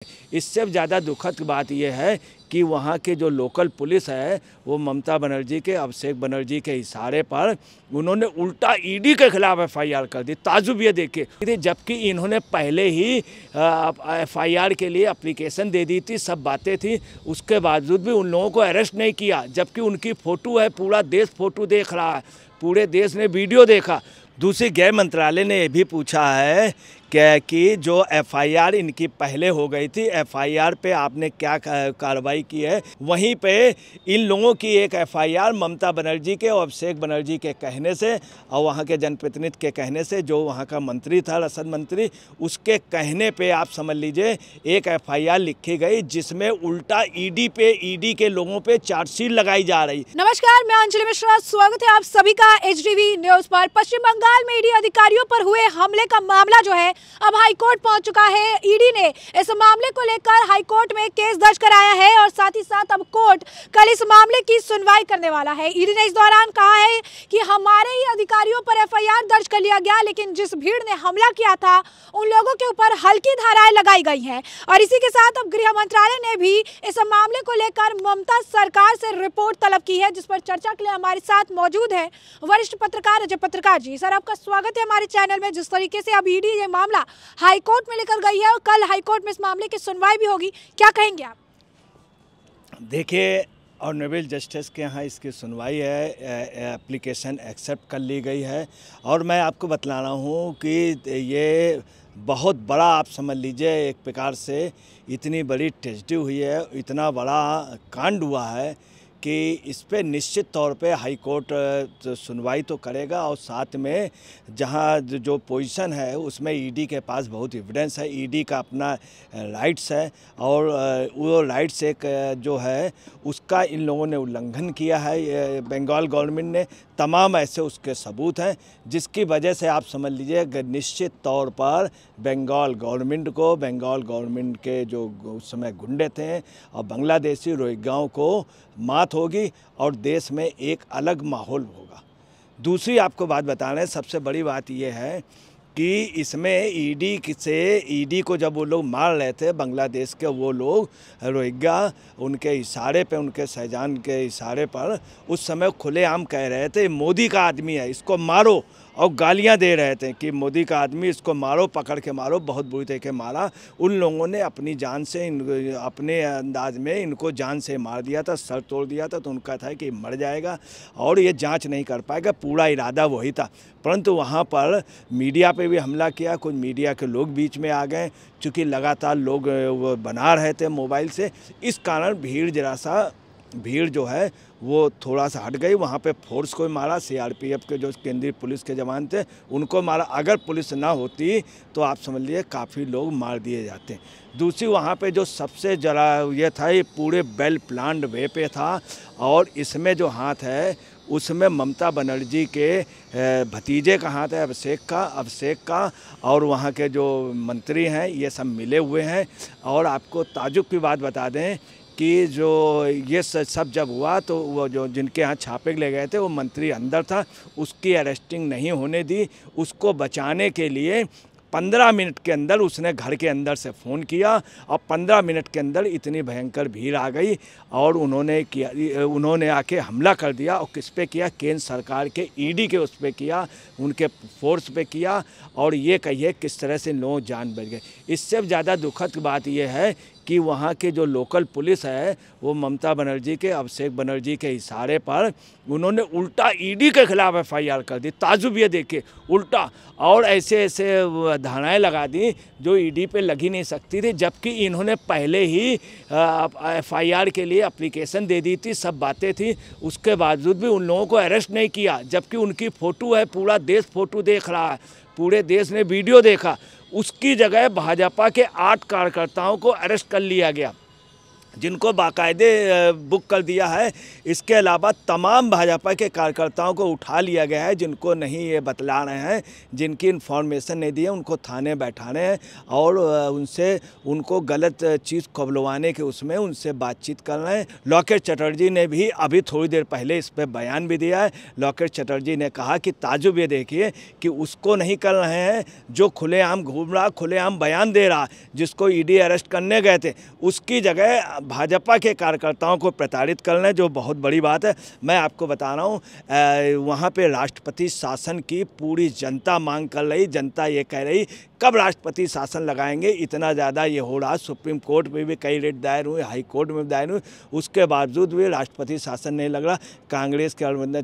इससे ज़्यादा दुखद बात यह है कि वहाँ के जो लोकल पुलिस है वो ममता बनर्जी के, अभिषेक बनर्जी के इशारे पर उन्होंने उल्टा ईडी के खिलाफ एफआईआर कर दी। ताजुब ये देखे, जबकि इन्होंने पहले ही एफआईआर के लिए एप्लीकेशन दे दी थी, सब बातें थी, उसके बावजूद भी उन लोगों को अरेस्ट नहीं किया, जबकि उनकी फ़ोटो है, पूरा देश फ़ोटो देख रहा है, पूरे देश ने वीडियो देखा। दूसरी गृह मंत्रालय ने यह भी पूछा है कि जो एफआईआर इनकी पहले हो गई थी, एफआईआर पे आपने क्या कार्रवाई की है। वहीं पे इन लोगों की एक एफआईआर ममता बनर्जी के और अभिषेक बनर्जी के कहने से और वहाँ के जनप्रतिनिधि के कहने से, जो वहाँ का मंत्री था, रसद मंत्री, उसके कहने पे आप समझ लीजिए एक एफआईआर लिखी गई जिसमें उल्टा ईडी के लोगों पे चार्जशीट लगाई जा रही। नमस्कार, मैं अंजलि मिश्रा, स्वागत है आप सभी का एचडीवी न्यूज पर। पश्चिम बंगाल में ईडी अधिकारियों पर हुए हमले का मामला जो है अब हाईकोर्ट पहुंच चुका है। ईडी ने इस मामले को लेकर हाईकोर्ट में केस दर्ज कराया है और साथ ही साथ अब कोर्ट कल इस मामले की सुनवाई करने वाला है। ईडी ने इस दौरान कहा है कि हमारे ही अधिकारियों पर एफआईआर दर्ज कर लिया गया, लेकिन जिस भीड़ ने हमला किया था उन लोगों के ऊपर हल्की धाराएं लगाई गई हैं। और इसी के साथ अब गृह मंत्रालय ने भी इस मामले को लेकर ममता सरकार से रिपोर्ट तलब की है, जिस पर चर्चा के लिए हमारे साथ मौजूद है वरिष्ठ पत्रकार अजय पत्रकार जी। सर, आपका स्वागत है हमारे चैनल में। जिस तरीके से अब ईडी ये मामला हाईकोर्ट में लेकर गई है और कल हाईकोर्ट में इस मामले की सुनवाई भी होगी, क्या कहेंगे आप? देखिए, ऑनरेबल जस्टिस के यहाँ इसकी सुनवाई है, एप्लीकेशन एक्सेप्ट कर ली गई है और मैं आपको बतला रहा हूँ कि ये बहुत बड़ा, आप समझ लीजिए, एक प्रकार से इतनी बड़ी ट्रेजेडी हुई है, इतना बड़ा कांड हुआ है कि इस पे निश्चित तौर पे हाई कोर्ट सुनवाई तो करेगा और साथ में जहां जो पोजीशन है उसमें ईडी के पास बहुत एविडेंस है, ईडी का अपना राइट्स है और वो राइट्स एक जो है उसका इन लोगों ने उल्लंघन किया है, बंगाल गवर्नमेंट ने, तमाम ऐसे उसके सबूत हैं, जिसकी वजह से आप समझ लीजिए निश्चित तौर पर बंगाल गवर्नमेंट के जो उस समय गुंडे थे और बांग्लादेशी रोहिंग्याओं को मात होगी और देश में एक अलग माहौल होगा। दूसरी आपको बात बता रहे हैं, सबसे बड़ी बात यह है कि इसमें ईडी को जब वो लोग मार रहे थे, बांग्लादेश के वो लोग रोहिंग्या, उनके इशारे पे, उनके शहजान के इशारे पर उस समय खुलेआम कह रहे थे मोदी का आदमी है, इसको मारो, और गालियां दे रहे थे कि मोदी का आदमी, इसको मारो, पकड़ के मारो। बहुत बुरी तरीके मारा। उन लोगों ने अपनी जान से, अपने अंदाज में इनको जान से मार दिया था, सर तोड़ दिया था, तो उनका था कि मर जाएगा और ये जांच नहीं कर पाएगा, पूरा इरादा वही था। परंतु वहाँ पर मीडिया पे भी हमला किया, कुछ मीडिया के लोग बीच में आ गए, चूँकि लगातार लोग वो बना रहे थे मोबाइल से, इस कारण भीड़ जो है वो थोड़ा सा हट गई। वहाँ पे फोर्स को मारा, सीआरपीएफ के जो केंद्रीय पुलिस के जवान थे उनको मारा। अगर पुलिस ना होती तो आप समझ लीजिए काफ़ी लोग मार दिए जाते। दूसरी वहाँ पे जो सबसे जरा ये था, ये पूरे वेल प्लान्ड वे पे था और इसमें जो हाथ है उसमें ममता बनर्जी के भतीजे का हाथ है, अभिषेक का और वहाँ के जो मंत्री हैं ये सब मिले हुए हैं। और आपको ताजुब की बात बता दें कि जो ये सब जब हुआ तो वो जो जिनके यहाँ छापे ले गए थे वो मंत्री अंदर था, उसकी अरेस्टिंग नहीं होने दी। उसको बचाने के लिए 15 मिनट के अंदर उसने घर के अंदर से फ़ोन किया और 15 मिनट के अंदर इतनी भयंकर भीड़ आ गई और उन्होंने आके हमला कर दिया। और किस पे किया? केंद्र सरकार के ईडी के उस पे किया, उनके फोर्स पे किया। और ये कहिए किस तरह से लोग जान बच गए। इससे ज़्यादा दुखद बात यह है कि वहाँ के जो लोकल पुलिस है वो ममता बनर्जी के, अभिषेक बनर्जी के इशारे पर उन्होंने उल्टा ईडी के खिलाफ एफआईआर कर दी। ताजुब ये देखिए, उल्टा, और ऐसे धाराएं लगा दी जो ईडी पे लगी नहीं सकती थी, जबकि इन्होंने पहले ही एफआईआर के लिए एप्लीकेशन दे दी थी, सब बातें थी, उसके बावजूद भी उन लोगों को अरेस्ट नहीं किया, जबकि उनकी फ़ोटो है, पूरा देश फ़ोटो देख रहा है, पूरे देश ने वीडियो देखा। उसकी जगह भाजपा के 8 कार्यकर्ताओं को अरेस्ट कर लिया गया, जिनको बाकायदे बुक कर दिया है। इसके अलावा तमाम भाजपा के कार्यकर्ताओं को उठा लिया गया है, जिनको नहीं ये बतला रहे हैं, जिनकी इन्फॉर्मेशन नहीं दी है, उनको थाने बैठाने हैं और उनको गलत चीज़ कबलवाने के उसमें उनसे बातचीत कर रहे हैं। लॉकेट चटर्जी ने भी अभी थोड़ी देर पहले इस पर बयान भी दिया है। लॉकेट चटर्जी ने कहा कि ताजुब ये देखिए कि उसको नहीं कर रहे हैं जो खुलेआम घूम रहा, खुलेआम बयान दे रहा, जिसको ईडी अरेस्ट करने गए थे, उसकी जगह भाजपा के कार्यकर्ताओं को प्रताड़ित कर रहे हैं, जो बहुत बड़ी बात है। मैं आपको बता रहा हूँ वहाँ पे राष्ट्रपति शासन की पूरी जनता मांग कर रही, जनता ये कह रही कब राष्ट्रपति शासन लगाएंगे। इतना ज़्यादा ये हो रहा, सुप्रीम कोर्ट में भी कई रिट दायर हुए, हाई कोर्ट में भी दायर हुए, उसके बावजूद भी राष्ट्रपति शासन नहीं लग रहा। कांग्रेस के अरविंद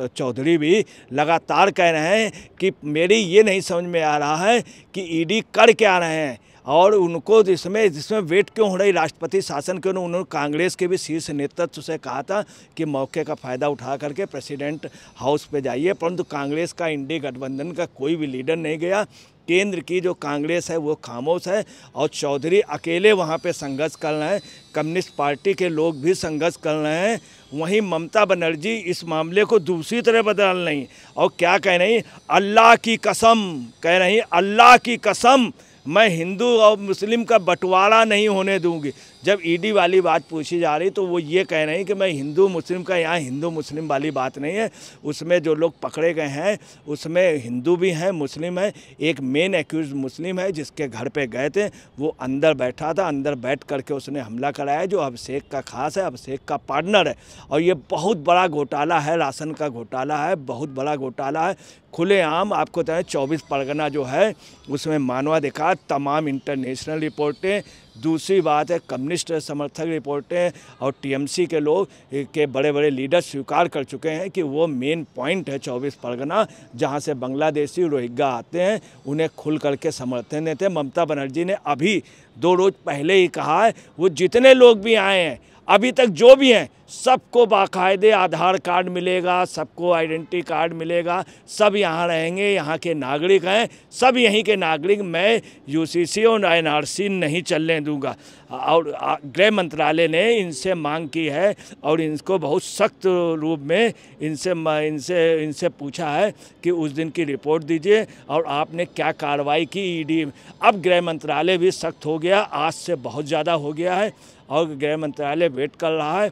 चौधरी भी लगातार कह रहे हैं कि मेरी ये नहीं समझ में आ रहा है कि ईडी कर क्या रहे हैं और उनको जिसमें वेट क्यों हो रही राष्ट्रपति शासन के। उन्होंने कांग्रेस के भी शीर्ष नेतृत्व से कहा था कि मौके का फ़ायदा उठा करके प्रेसिडेंट हाउस पे जाइए, परंतु कांग्रेस का इंडी गठबंधन का कोई भी लीडर नहीं गया। केंद्र की जो कांग्रेस है वो खामोश है और चौधरी अकेले वहाँ पे संघर्ष कर रहे हैं। कम्युनिस्ट पार्टी के लोग भी संघर्ष कर रहे हैं। वहीं ममता बनर्जी इस मामले को दूसरी तरह बदल रही और क्या कह रही, अल्लाह की कसम कह रही, अल्लाह की कसम मैं हिंदू और मुस्लिम का बंटवारा नहीं होने दूंगी। जब ईडी वाली बात पूछी जा रही तो वो ये कह रहे हैं कि मैं हिंदू मुस्लिम का, यहाँ हिंदू मुस्लिम वाली बात नहीं है। उसमें जो लोग पकड़े गए हैं उसमें हिंदू भी हैं, मुस्लिम है। एक मेन एक्यूज मुस्लिम है जिसके घर पे गए थे, वो अंदर बैठा था, अंदर बैठ करके उसने हमला कराया, जो अभिषेक का खास है, अभिषेक का पार्टनर है। और ये बहुत बड़ा घोटाला है, राशन का घोटाला है, बहुत बड़ा घोटाला है। खुलेआम आपको बताएं 24 परगना जो है उसमें मानवाधिकार तमाम इंटरनेशनल रिपोर्टें, दूसरी बात है कम्युनिस्ट समर्थक रिपोर्टें और टीएमसी के लोग के बड़े बड़े लीडर स्वीकार कर चुके हैं कि वो मेन पॉइंट है 24 परगना, जहां से बांग्लादेशी रोहिंग्या आते हैं, उन्हें खुल करके समर्थन देते हैं। ममता बनर्जी ने अभी 2 रोज पहले ही कहा है वो जितने लोग भी आए हैं अभी तक जो भी हैं सबको बाकायदे आधार कार्ड मिलेगा, सबको आइडेंटिटी कार्ड मिलेगा, सब यहाँ रहेंगे, यहाँ के नागरिक हैं, सब यहीं के नागरिक, मैं यूसीसी और एनआरसी नहीं चलने दूंगा। और गृह मंत्रालय ने इनसे मांग की है और इनको बहुत सख्त रूप में इनसे पूछा है कि उस दिन की रिपोर्ट दीजिए और आपने क्या कार्रवाई की ईडी। अब गृह मंत्रालय भी सख्त हो गया, आज से बहुत ज़्यादा हो गया है और गृह मंत्रालय वेट कर रहा है।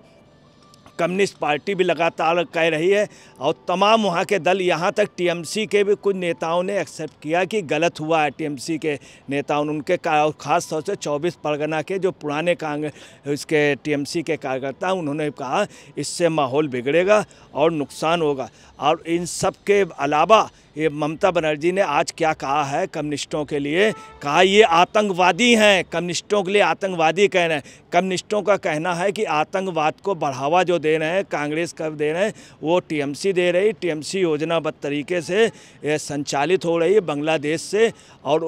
कम्युनिस्ट पार्टी भी लगातार कह रही है और तमाम वहाँ के दल, यहाँ तक टीएमसी के भी कुछ नेताओं ने एक्सेप्ट किया कि गलत हुआ है। टीएमसी के नेताओं ने, उनके खास तौर से 24 परगना के जो पुराने इसके टीएमसी के कार्यकर्ता, उन्होंने कहा इससे माहौल बिगड़ेगा और नुकसान होगा। और इन सब के अलावा ये ममता बनर्जी ने आज क्या कहा है कम्युनिस्टों के लिए, कहा ये आतंकवादी हैं, कम्युनिस्टों के लिए आतंकवादी कह रहे हैं। कम्युनिस्टों का कहना है कि आतंकवाद को बढ़ावा जो दे रहे हैं कांग्रेस कब दे रहे हैं, वो टीएमसी दे रही। टीएमसी योजनाबद्ध तरीके से संचालित हो रही है बांग्लादेश से और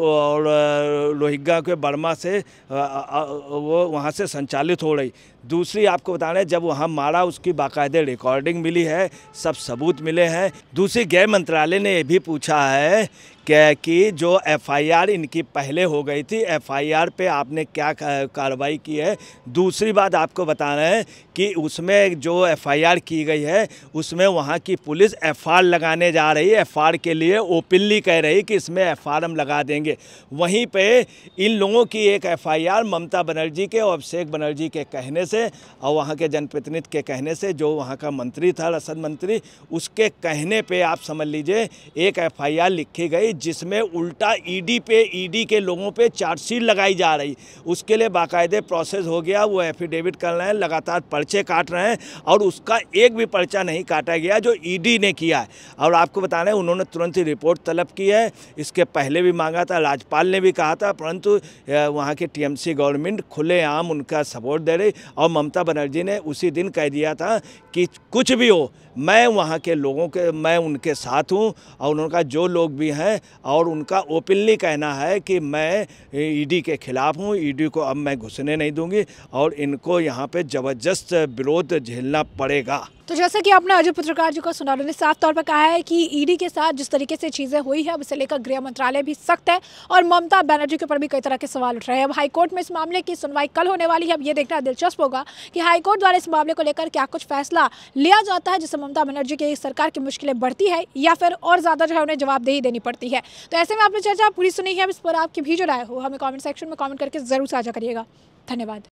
रोहिंग्या के बर्मा से, वो वहाँ से संचालित हो रही। दूसरी आपको बता रहे हैं जब वहाँ मारा उसकी बाकायदे रिकॉर्डिंग मिली है, सब सबूत मिले हैं। दूसरी गृह मंत्रालय ने ये भी पूछा है कि जो एफआईआर इनकी पहले हो गई थी, एफआईआर पे आपने क्या कार्रवाई की है। दूसरी बात आपको बता रहे हैं कि उसमें जो एफआईआर की गई है उसमें वहाँ की पुलिस एफआर लगाने जा रही है, एफआर के लिए ओपनली कह रही कि इसमें एफआर हम लगा देंगे। वहीं पे इन लोगों की एक एफआईआर ममता बनर्जी के और अभिषेक बनर्जी के कहने से और वहाँ के जनप्रतिनिधि के कहने से, जो वहाँ का मंत्री था रसद मंत्री, उसके कहने पे आप समझ लीजिए एक एफआईआर लिखी गई जिसमें उल्टा ईडी के लोगों पे चार्जशीट लगाई जा रही। उसके लिए बाकायदे प्रोसेस हो गया, वो एफिडेविट कर रहे हैं, लगातार पर्चे काट रहे हैं और उसका एक भी पर्चा नहीं काटा गया जो ईडी ने किया है। और आपको बता रहे हैं उन्होंने तुरंत ही रिपोर्ट तलब की है, इसके पहले भी मांगा था, राज्यपाल ने भी कहा था, परंतु वहाँ की टीएमसी गवर्नमेंट खुलेआम उनका सपोर्ट दे रही। और ममता बनर्जी ने उसी दिन कह दिया था कि कुछ भी हो मैं वहाँ के लोगों के, मैं उनके साथ हूँ और उनका जो लोग भी हैं, और उनका ओपनली कहना है कि मैं ईडी के खिलाफ हूँ, ईडी को अब मैं घुसने नहीं दूंगी और इनको यहाँ पे ज़बरदस्त विरोध झेलना पड़ेगा। तो जैसा कि आपने अजय पत्रकार जी को सुना, उन्होंने साफ तौर पर कहा है कि ईडी के साथ जिस तरीके से चीज़ें हुई है, अब इसे लेकर गृह मंत्रालय भी सख्त है और ममता बनर्जी के ऊपर भी कई तरह के सवाल उठ रहे हैं। अब हाईकोर्ट में इस मामले की सुनवाई कल होने वाली है। अब ये देखना दिलचस्प होगा कि हाईकोर्ट द्वारा इस मामले को लेकर क्या कुछ फैसला लिया जाता है, जिससे ममता बनर्जी की सरकार की मुश्किलें बढ़ती है या फिर और ज़्यादा जो है उन्हें जवाबदेही देनी पड़ती है। तो ऐसे में आपने चर्चा पूरी सुनी है, इस पर आपकी भी जो राय हो हमें कॉमेंट सेक्शन में कॉमेंट करके ज़रूर साझा करिएगा। धन्यवाद।